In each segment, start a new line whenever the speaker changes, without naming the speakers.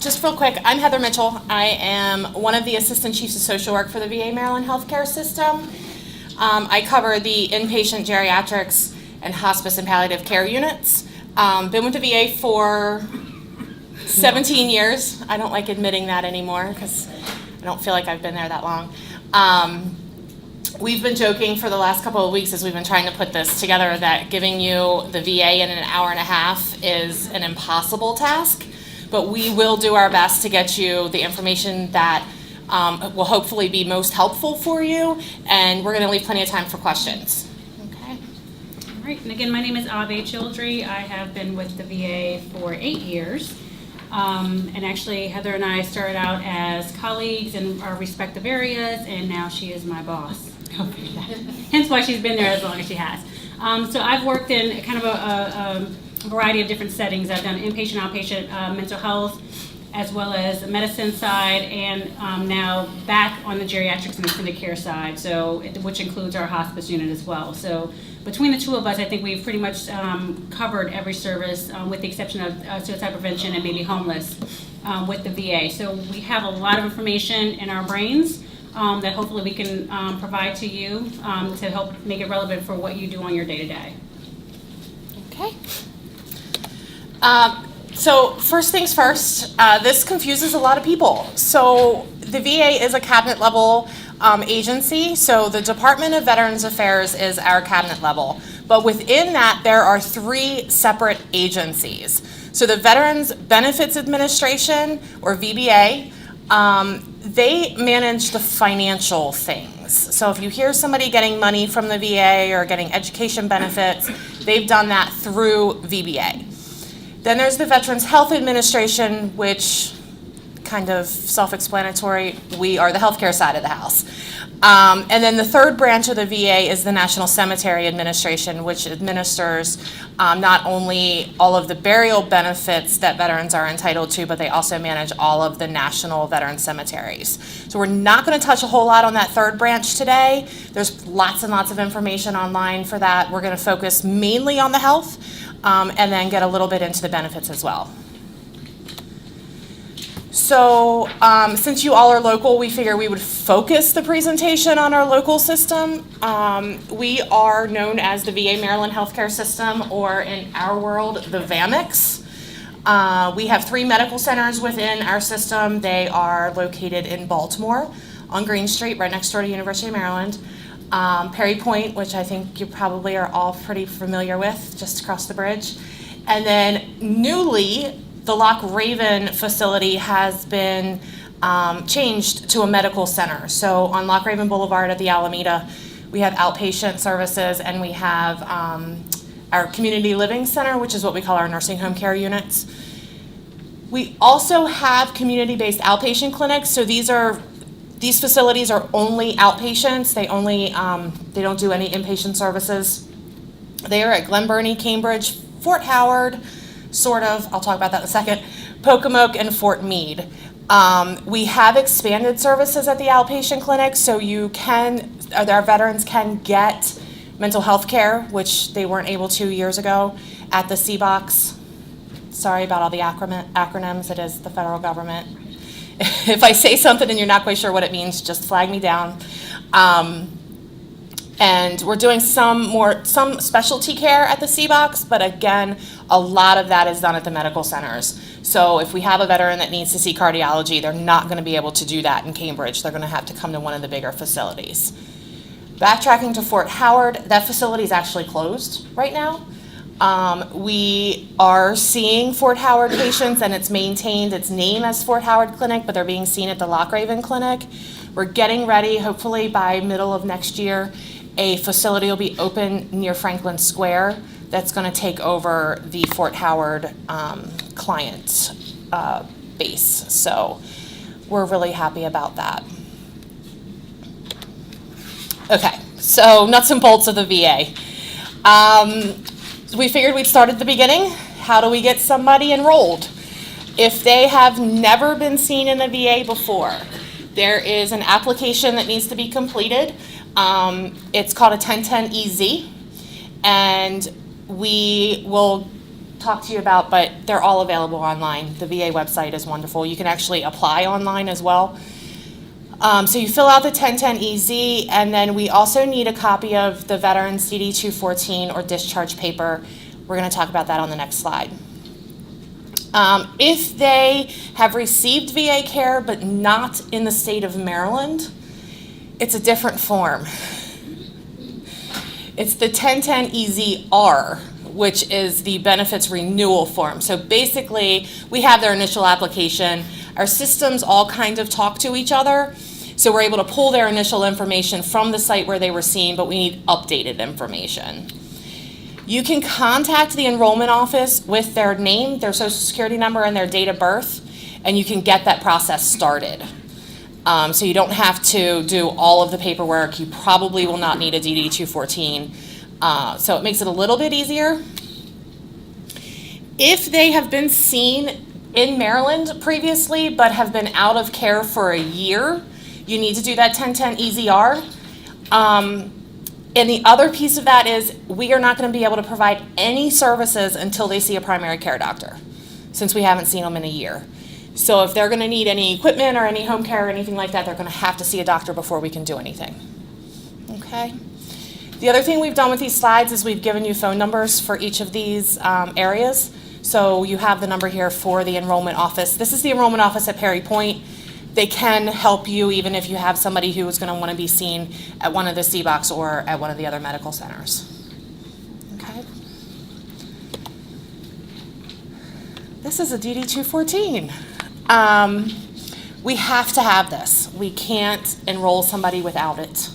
Just real quick, I'm Heather Mitchell. I am one of the Assistant Chiefs of Social Work for the VA Maryland Healthcare System. I cover the inpatient geriatrics and hospice and palliative care units. Been with the VA for 17 years. I don't like admitting that anymore because I don't feel like I've been there that long. We've been joking for the last couple of weeks as we've been trying to put this together that giving you the VA in an hour and a half is an impossible task, but we will do our best to get you the information that will hopefully be most helpful for you, and we're going to leave plenty of time for questions. Okay.
All right, and again, my name is Ave Childry. I have been with the VA for 8 years. And actually, Heather and I started out as colleagues in our respective areas, and now she is my boss. Hence why she's been there as long as she has. So I've worked in kind of a variety of different settings. I've done inpatient, outpatient, mental health, as well as the medicine side, and now back on the geriatrics and extended care side, so which includes our hospice unit as well. So between the two of us, I think we've pretty much covered every service with the exception of suicide prevention and maybe homeless with the VA. So we have a lot of information in our brains that hopefully we can provide to you to help make it relevant for what you do on your day-to-day.
Okay. So first things first, this confuses a lot of people. So the VA is a cabinet level agency, so the Department of Veterans Affairs is our cabinet level. But within that, there are 3 separate agencies. So the Veterans Benefits Administration, or VBA, they manage the financial things. So if you hear somebody getting money from the VA or getting education benefits, they've done that through VBA. Then there's the Veterans Health Administration, which kind of self-explanatory, we are the healthcare side of the house. And then the third branch of the VA is the National Cemetery Administration, which administers not only all of the burial benefits that veterans are entitled to, but they also manage all of the national veteran cemeteries. So we're not going to touch a whole lot on that third branch today. There's lots and lots of information online for that. We're going to focus mainly on the health and then get a little bit into the benefits as well. So since you all are local, we figure we would focus the presentation on our local system. We are known as the VA Maryland Healthcare System, or in our world, the VAMICS. We have 3 medical centers within our system. They are located in Baltimore on Green Street, right next door to University of Maryland. Perry Point, which I think you probably are all pretty familiar with, just across the bridge. And then newly, the Loch Raven facility has been changed to a medical center. So on Loch Raven Boulevard at the Alameda, we have outpatient services, and we have our community living center, which is what we call our nursing home care units. We also have community-based outpatient clinics. So these facilities are only outpatients. They don't do any inpatient services. They are at Glen Burnie, Cambridge, Fort Howard, sort of, I'll talk about that in a second, Pocomoke, and Fort Meade. We have expanded services at the outpatient clinic, so our veterans can get mental health care, which they weren't able to years ago, at the CBOX. Sorry about all the acronyms, it is the federal government. If I say something and you're not quite sure what it means, just flag me down. And we're doing some specialty care at the CBOX, but again, a lot of that is done at the medical centers. So if we have a veteran that needs to see cardiology, they're not going to be able to do that in Cambridge. They're going to have to come to one of the bigger facilities. Backtracking to Fort Howard, that facility is actually closed right now. We are seeing Fort Howard patients, and it's maintained its name as Fort Howard Clinic, but they're being seen at the Loch Raven Clinic. We're getting ready, hopefully by middle of next year, a facility will be open near Franklin Square that's going to take over the Fort Howard client base. So we're really happy about that. Okay, so nuts and bolts of the VA. We figured we'd start at the beginning. How do we get somebody enrolled? If they have never been seen in the VA before, there is an application that needs to be completed. It's called a 1010 EZ, and we will talk to you about, but they're all available online. The VA website is wonderful. You can actually apply online as well. So you fill out the 1010EZ, and then we also need a copy of the veteran's DD-214 or discharge paper. We're going to talk about that on the next slide. If they have received VA care but not in the state of Maryland, it's a different form. It's the 1010EZR, which is the benefits renewal form. So basically, we have their initial application. Our systems all kind of talk to each other. So we're able to pull their initial information from the site where they were seen, but we need updated information. You can contact the enrollment office with their name, their social security number, and their date of birth, and you can get that process started. So you don't have to do all of the paperwork. You probably will not need a DD-214. So it makes it a little bit easier. If they have been seen in Maryland previously but have been out of care for a year, you need to do that 1010EZR. And the other piece of that is we are not going to be able to provide any services until they see a primary care doctor, since we haven't seen them in a year. So if they're going to need any equipment or any home care or anything like that, they're going to have to see a doctor before we can do anything. Okay. The other thing we've done with these slides is we've given you phone numbers for each of these areas. So you have the number here for the enrollment office. This is the enrollment office at Perry Point. They can help you even if you have somebody who is going to want to be seen at one of the CBOCs or at one of the other medical centers. Okay. This is a DD-214. We have to have this. We can't enroll somebody without it.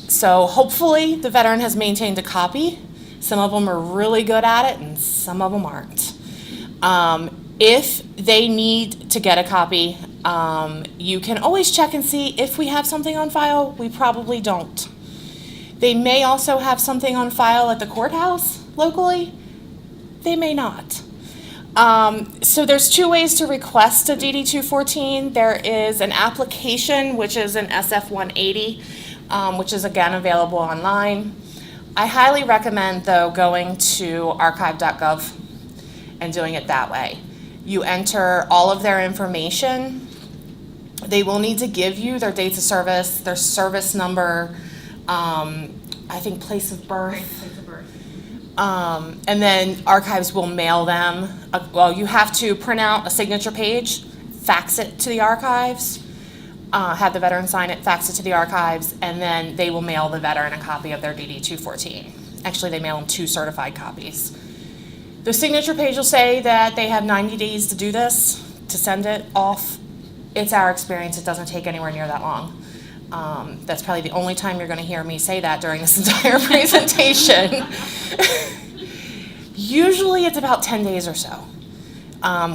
So hopefully the veteran has maintained a copy. Some of them are really good at it and some of them aren't. If they need to get a copy, you can always check and see if we have something on file. We probably don't. They may also have something on file at the courthouse locally. They may not. So there's two ways to request a DD-214. There is an application, which is an SF-180, which is again available online. I highly recommend, though, going to archive.gov and doing it that way. You enter all of their information. They will need to give you their dates of service, their service number, I think place of birth.
Right, place of birth.
And then archives will mail them. Well, you have to print out a signature page, fax it to the archives, have the veteran sign it, fax it to the archives, and then they will mail the veteran a copy of their DD-214. Actually, they mail them 2 certified copies. The signature page will say that they have 90 days to do this, to send it off. It's our experience, it doesn't take anywhere near that long. That's probably the only time you're going to hear me say that during this entire presentation. Usually it's about 10 days or so.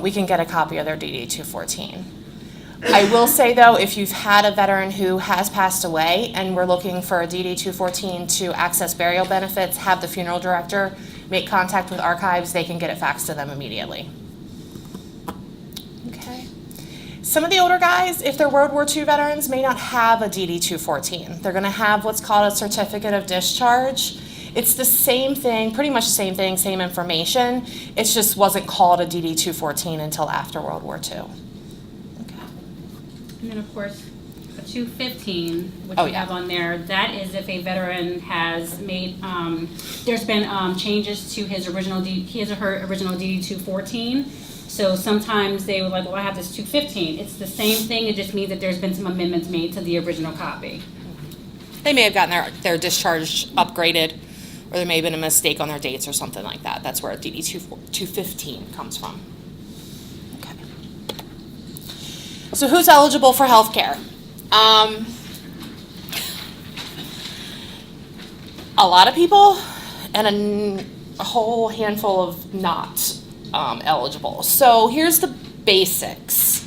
We can get a copy of their DD-214. I will say, though, if you've had a veteran who has passed away and we're looking for a DD-214 to access burial benefits, have the funeral director make contact with archives, they can get it faxed to them immediately. Okay. Some of the older guys, if they're World War II veterans, may not have a DD-214. They're going to have what's called a certificate of discharge. It's the same thing, pretty much the same thing, same information. It just wasn't called a DD-214 until after World War II.
And then, of course, a 215, which
Oh,
we
yeah.
have on there, that is if a veteran has made, there's been changes to his original, his or her original DD-214. So sometimes they were like, well, I have this 215. It's the same thing, it just means that there's been some amendments made to the original copy.
They may have gotten their discharge upgraded, or there may have been a mistake on their dates or something like that. That's where DD-215 comes from. Okay. So who's eligible for health care? A lot of people and a whole handful of not eligible. So here's the basics.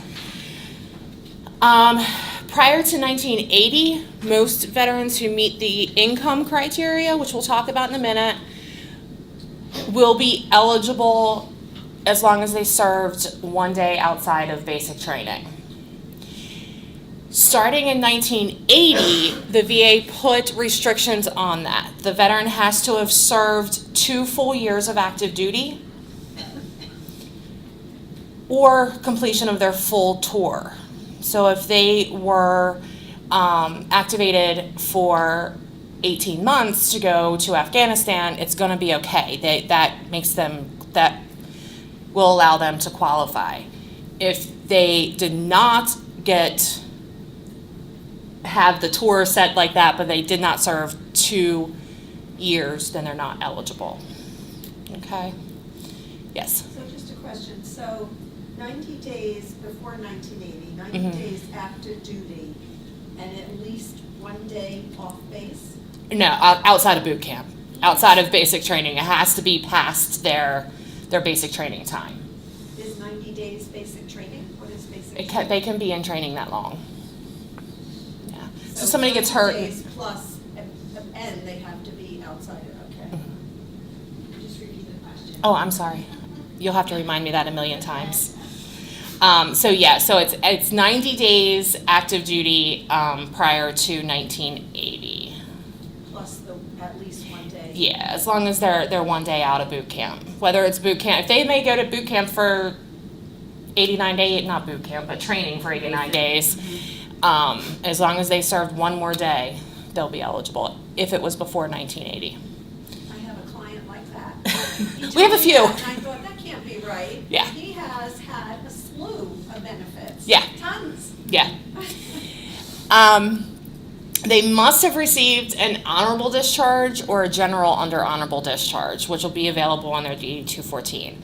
Prior to 1980, most veterans who meet the income criteria, which we'll talk about in a minute, will be eligible as long as they served 1 day outside of basic training. Starting in 1980, the VA put restrictions on that. The veteran has to have served 2 full years of active duty or completion of their full tour. So if they were activated for 18 months to go to Afghanistan, it's going to be okay. That will allow them to qualify. If they did not have the tour set like that, but they did not serve 2 years, then they're not eligible. Okay? Yes?
So just a question, so 90 days before 1980, 90
Mhm.
days after duty, and at least 1 day off base?
No, outside of boot camp, outside of basic training. It has to be past their basic training time.
Is 90 days basic training? What is basic training?
They can be in training that long. Yeah. So somebody gets
90
hurt.
days plus, and they have to be outside of, okay. Just repeat the question.
Oh, I'm sorry. You'll have to remind me that a million times. So it's 90 days active duty prior to 1980.
Plus at least 1 day?
Yeah, as long as they're 1 day out of boot camp. Whether it's boot camp, if they may go to boot camp for 89 days, not boot camp, but training for 89 days, as long as they served 1 more day, they'll be eligible if it was before 1980.
I have a client like that.
We have a few.
And I thought, that can't be right.
Yeah.
He has had a slew of benefits.
Yeah.
Tons.
Yeah. They must have received an honorable discharge or a general under honorable discharge, which will be available on their DD 214.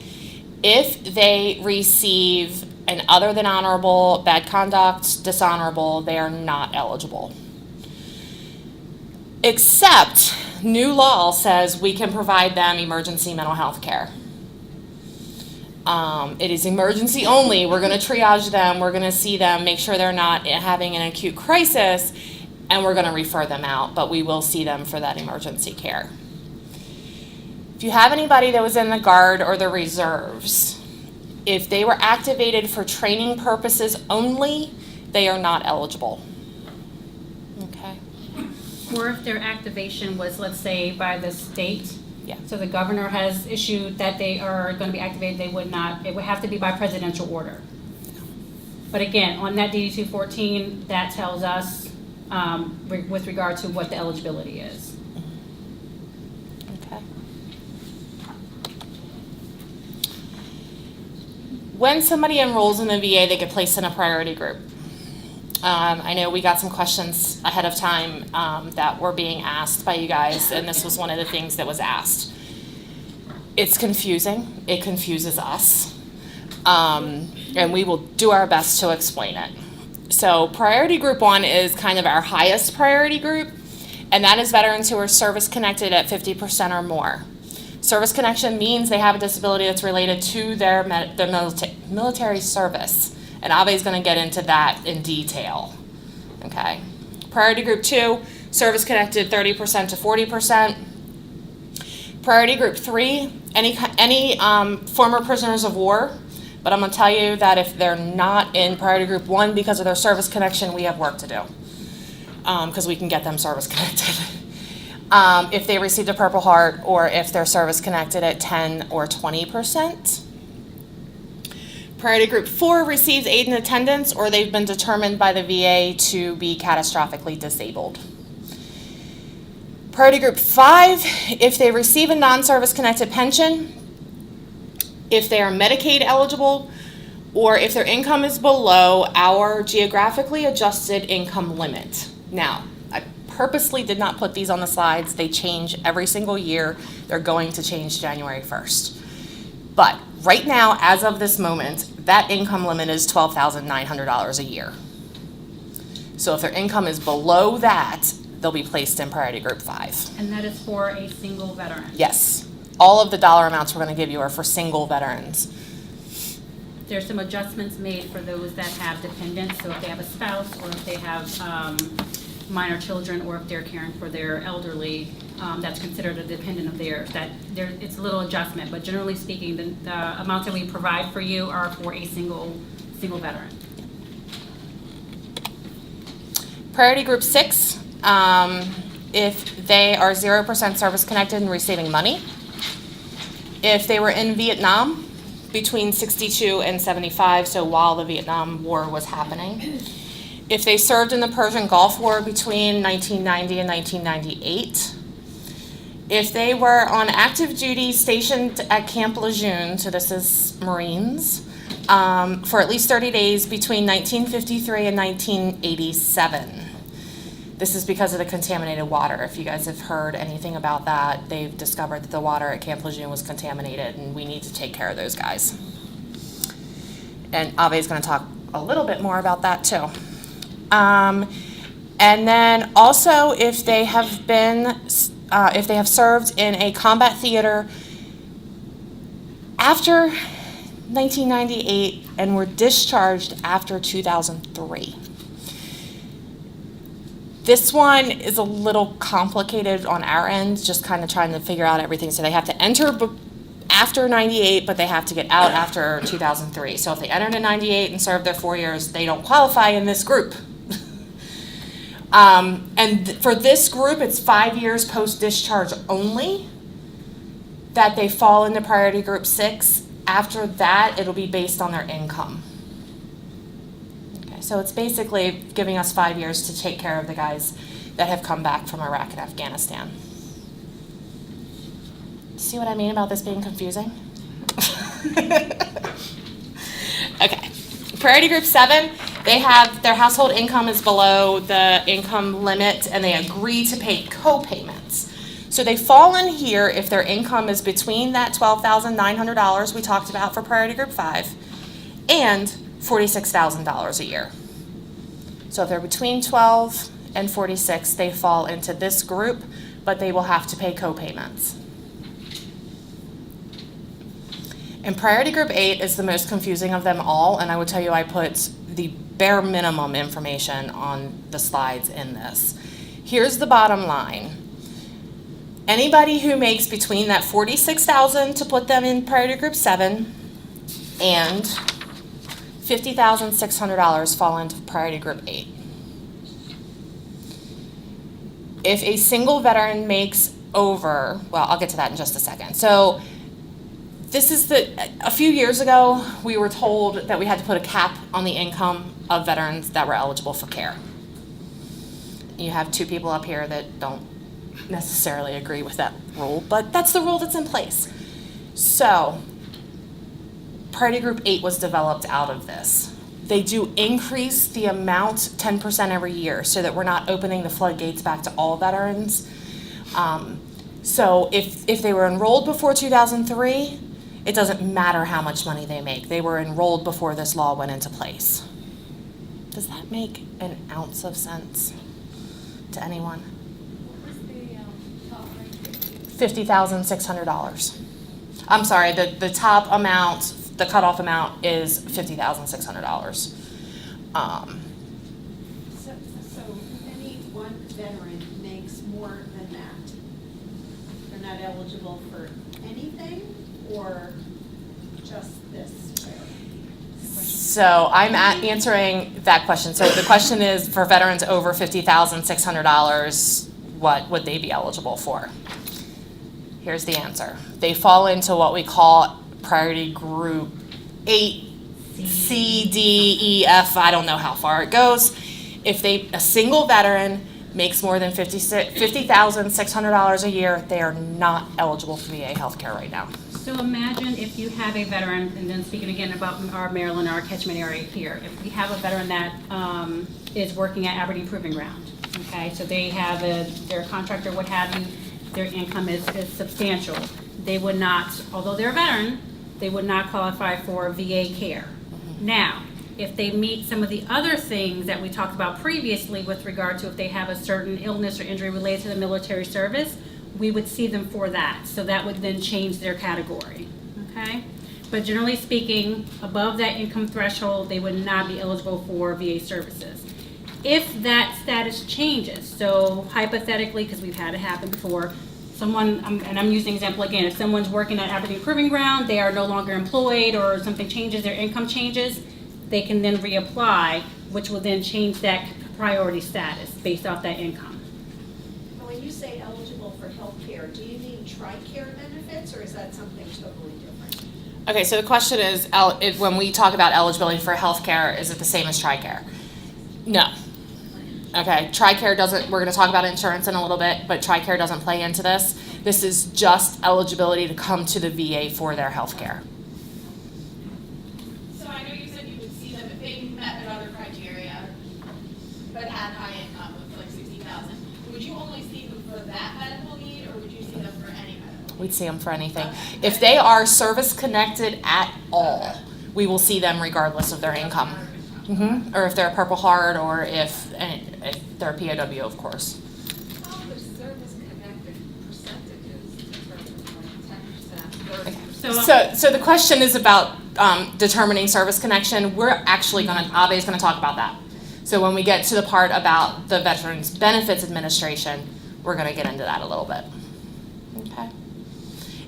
If they receive an other than honorable, bad conduct, dishonorable, they are not eligible. Except new law says we can provide them emergency mental health care. It is emergency only. We're going to triage them. We're going to see them, make sure they're not having an acute crisis, and we're going to refer them out, but we will see them for that emergency care. If you have anybody that was in the Guard or the Reserves, if they were activated for training purposes only, they are not eligible. Okay?
Or if their activation was, let's say, by the state.
Yeah.
So the governor has issued that they are going to be activated, it would have to be by presidential order. But again, on that DD 214, that tells us with regard to what the eligibility is.
Okay. When somebody enrolls in the VA, they get placed in a priority group. I know we got some questions ahead of time that were being asked by you guys, and this was one of the things that was asked. It's confusing. It confuses us. And we will do our best to explain it. So priority group 1 is kind of our highest priority group, and that is veterans who are service connected at 50% or more. Service connection means they have a disability that's related to their military service. And Ave is going to get into that in detail. Okay. Priority group 2, service connected 30% to 40%. Priority group 3, any former prisoners of war. But I'm going to tell you that if they're not in priority group 1 because of their service connection, we have work to do. Because we can get them service connected. If they received a Purple Heart or if they're service connected at 10 or 20%. Priority group 4 receives aid and attendance or they've been determined by the VA to be catastrophically disabled. Priority group 5, if they receive a non-service connected pension, if they are Medicaid eligible, or if their income is below our geographically adjusted income limit. Now, I purposely did not put these on the slides. They change every single year. They're going to change January 1st. But right now, as of this moment, that income limit is $12,900 a year. So if their income is below that, they'll be placed in priority group 5.
And that is for a single veteran.
Yes. All of the dollar amounts we're going to give you are for single veterans.
There's some adjustments made for those that have dependents, so if they have a spouse or if they have minor children or if they're caring for their elderly, that's considered a dependent of theirs. It's a little adjustment, but generally speaking, the amounts that we provide for you are for a single veteran.
Priority group 6, if they are 0% service connected and receiving money. If they were in Vietnam, between 62 and 75, so while the Vietnam War was happening. If they served in the Persian Gulf War between 1990 and 1998. If they were on active duty stationed at Camp Lejeune, so this is Marines, for at least 30 days between 1953 and 1987. This is because of the contaminated water. If you guys have heard anything about that, they've discovered that the water at Camp Lejeune was contaminated, and we need to take care of those guys. And Ave's going to talk a little bit more about that too. And then also, if they have served in a combat theater after 1998 and were discharged after 2003. This one is a little complicated on our end, just kind of trying to figure out everything. So they have to enter after 98, but they have to get out after 2003. So if they entered in 98 and served their 4 years, they don't qualify in this group. For this group, it's 5 years post-discharge only that they fall into priority group 6. After that, it'll be based on their income. So it's basically giving us 5 years to take care of the guys that have come back from Iraq and Afghanistan. See what I mean about this being confusing? Okay. Priority group 7, they have their household income is below the income limit, and they agree to pay co-payments. So they fall in here if their income is between that $12,900 we talked about for priority group 5 and $46,000 a year. So if they're between 12 and 46, they fall into this group, but they will have to pay co-payments. And priority group 8 is the most confusing of them all, and I would tell you I put the bare minimum information on the slides in this. Here's the bottom line. Anybody who makes between that $46,000 to put them in priority group 7 and $50,600 fall into priority group 8. If a single veteran makes over, well, I'll get to that in just a second. So this is a few years ago, we were told that we had to put a cap on the income of veterans that were eligible for care. You have 2 people up here that don't necessarily agree with that rule, but that's the rule that's in place. So priority group 8 was developed out of this. They do increase the amount 10% every year so that we're not opening the floodgates back to all veterans. So if they were enrolled before 2003, it doesn't matter how much money they make. They were enrolled before this law went into place. Does that make an ounce of sense to anyone?
What was the top rate?
$50,600. I'm sorry, the top amount, the cutoff amount is $50,600.
So any one veteran makes more than that, they're not eligible for anything, or just this?
So I'm answering that question. So the question is, for veterans over $50,600, what would they be eligible for? Here's the answer. They fall into what we call priority group 8, C, D, E, F, I don't know how far it goes. If a single veteran makes more than $50,600 a year, they are not eligible for VA healthcare right now.
So imagine if you have a veteran, and then speaking again about our Maryland, our catchment area here, if we have a veteran that is working at Aberdeen Proving Ground, okay, so they have their contractor, what have you, their income is substantial. They would not, although they're a veteran, they would not qualify for VA care. Now, if they meet some of the other things that we talked about previously with regard to if they have a certain illness or injury related to the military service, we would see them for that. So that would then change their category, okay? But generally speaking, above that income threshold, they would not be eligible for VA services. If that status changes, so hypothetically, because we've had it happen before, someone, and I'm using an example again, if someone's working at Aberdeen Proving Ground, they are no longer employed or something changes, their income changes, they can then reapply, which will then change that priority status based off that income.
When you say eligible for health care, do you mean TRICARE benefits, or is that something totally different?
Okay, so the question is, when we talk about eligibility for healthcare, is it the same as TRICARE? No. Okay, TRICARE doesn't, we're gonna talk about insurance in a little bit, but TRICARE doesn't play into this. This is just eligibility to come to the VA for their healthcare.
So I know you said you would see them if they met other criteria, but had high income with like 60,000. Would you only see them for that medical need, or would you see them for any medical need?
We'd see them for anything. If they are service connected at all, we will see them regardless of their income. Or if they're a Purple Heart, or if they're a POW, of course.
How the service-connected percentages determined, like 10%, 30%?
So the question is about determining service connection. We're actually Ave is gonna talk about that. So when we get to the part about the Veterans Benefits Administration, we're gonna get into that a little bit. Okay.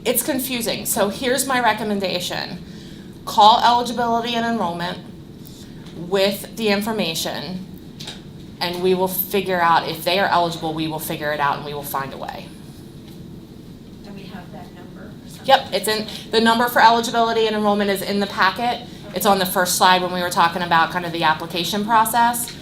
It's confusing, so here's my recommendation. Call eligibility and enrollment with the information, and we will figure out if they are eligible. We will figure it out, and we will find a way.
And we have that number or something?
Yep, it's in, the number for eligibility and enrollment is in the packet. It's on the first slide when we were talking about kind of the application process.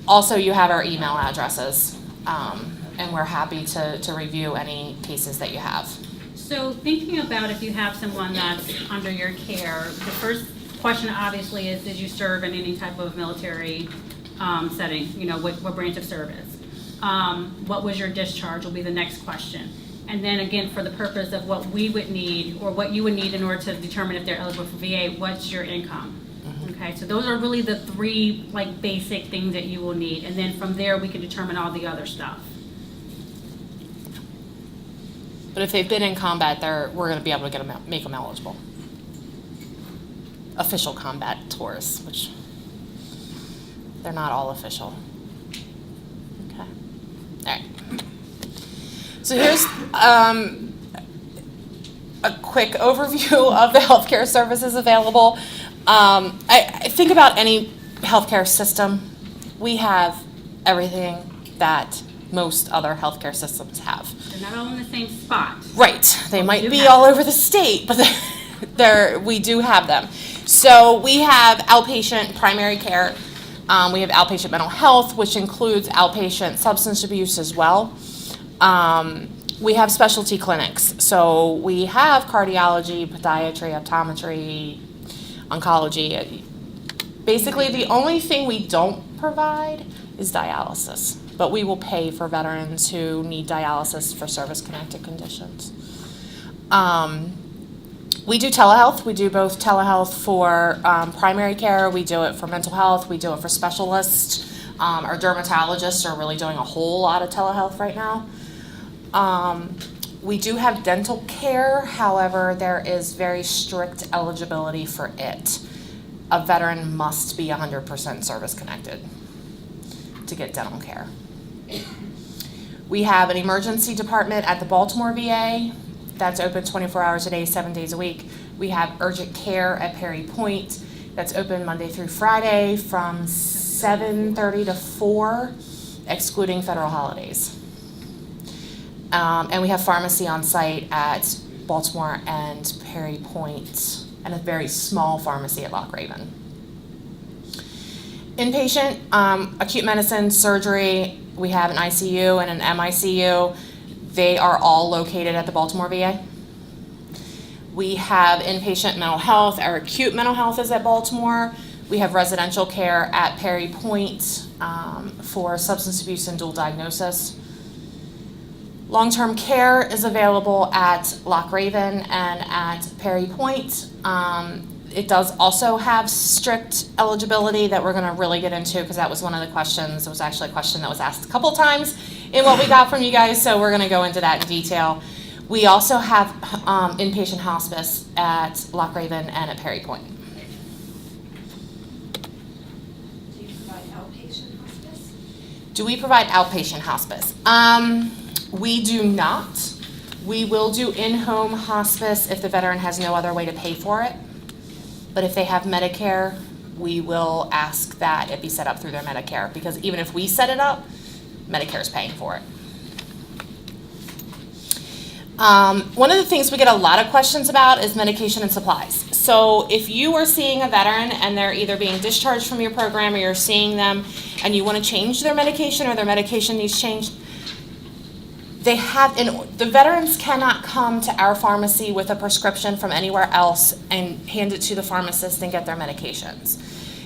Also, you have our email addresses, and we're happy to review any cases that you have.
So thinking about if you have someone that's under your care, the first question obviously is, did you serve in any type of military setting? You know, what branch of service? What was your discharge will be the next question. And then again, for the purpose of what we would need, or what you would need in order to determine if they're eligible for VA, what's your income? Okay, so those are really the three like basic things that you will need. And then from there, we can determine all the other stuff.
But if they've been in combat, we're going to be able to make them eligible. Official combat tours, which they're not all official. Okay. All right. So here's a quick overview of the healthcare services available. I think about any healthcare system. We have everything that most other healthcare systems have.
They're not all in the same spot.
Right. They might
do
be
have
all over the state, but we do have them. So we have outpatient primary care. We have outpatient mental health, which includes outpatient substance abuse as well. We have specialty clinics. So we have cardiology, podiatry, optometry, oncology. Basically, the only thing we don't provide is dialysis. But we will pay for veterans who need dialysis for service-connected conditions. We do telehealth. We do both telehealth for primary care. We do it for mental health. We do it for specialists. Our dermatologists are really doing a whole lot of telehealth right now. We do have dental care. However, there is very strict eligibility for it. A veteran must be 100% service-connected to get dental care. We have an emergency department at the Baltimore VA that's open 24 hours a day, 7 days a week. We have urgent care at Perry Point that's open Monday through Friday from 7:30 to 4, excluding federal holidays. And we have pharmacy on site at Baltimore and Perry Point, and a very small pharmacy at Loch Raven. Inpatient, acute medicine, surgery, we have an ICU and an MICU. They are all located at the Baltimore VA. We have inpatient mental health. Our acute mental health is at Baltimore. We have residential care at Perry Point for substance abuse and dual diagnosis. Long-term care is available at Loch Raven and at Perry Point. It does also have strict eligibility that we're going to really get into, because that was one of the questions. It was actually a question that was asked a couple times in what we got from you guys, so we're going to go into that in detail. We also have inpatient hospice at Loch Raven and at Perry Point.
Do you provide outpatient hospice?
Do we provide outpatient hospice? We do not. We will do in-home hospice if the veteran has no other way to pay for it. But if they have Medicare, we will ask that it be set up through their Medicare, because even if we set it up, Medicare is paying for it. One of the things we get a lot of questions about is medication and supplies. So if you are seeing a veteran and they're either being discharged from your program or you're seeing them and you want to change their medication or their medication needs changed, the veterans cannot come to our pharmacy with a prescription from anywhere else and hand it to the pharmacist and get their medications.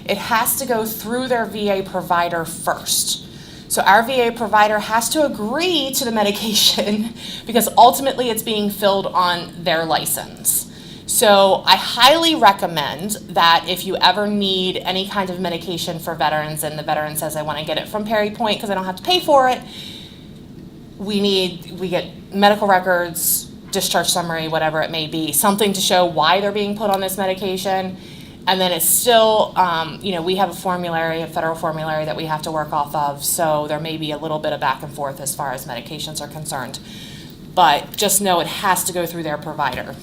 It has to go through their VA provider first. So our VA provider has to agree to the medication because ultimately it's being filled on their license. So I highly recommend that if you ever need any kind of medication for veterans and the veteran says, I want to get it from Perry Point because I don't have to pay for it, we get medical records, discharge summary, whatever it may be, something to show why they're being put on this medication. And then it's still, we have a formulary, a federal formulary that we have to work off of. So there may be a little bit of back and forth as far as medications are concerned. But just know it has to go through their provider.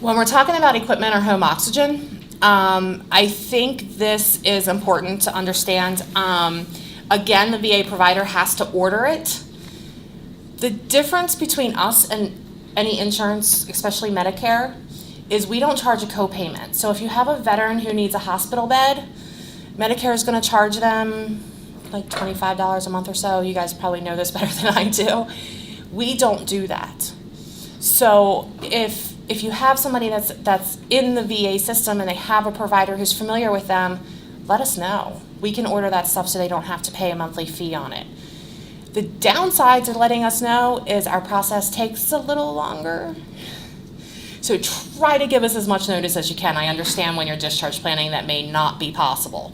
When we're talking about equipment or home oxygen, I think this is important to understand. Again, the VA provider has to order it. The difference between us and any insurance, especially Medicare, is we don't charge a copayment. So if you have a veteran who needs a hospital bed, Medicare is going to charge them like $25 a month or so. You guys probably know this better than I do. We don't do that. So if you have somebody that's in the VA system and they have a provider who's familiar with them, let us know. We can order that stuff so they don't have to pay a monthly fee on it. The downside to letting us know is our process takes a little longer. So try to give us as much notice as you can. I understand when you're discharge planning that may not be possible.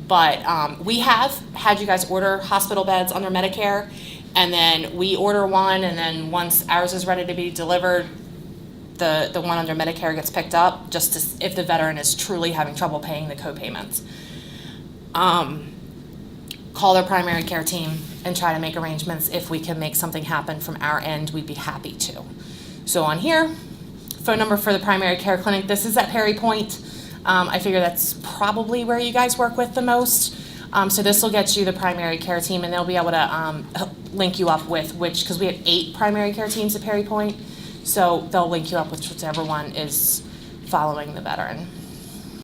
But we have had you guys order hospital beds under Medicare, and then we order one, and then once ours is ready to be delivered, the one under Medicare gets picked up, just if the veteran is truly having trouble paying the co-payments. Call their primary care team and try to make arrangements. If we can make something happen from our end, we'd be happy to. So on here, phone number for the primary care clinic. This is at Perry Point. I figure that's probably where you guys work with the most. So this will get you the primary care team, and they'll be able to link you up with because we have 8 primary care teams at Perry Point. So they'll link you up with whichever one is following the veteran.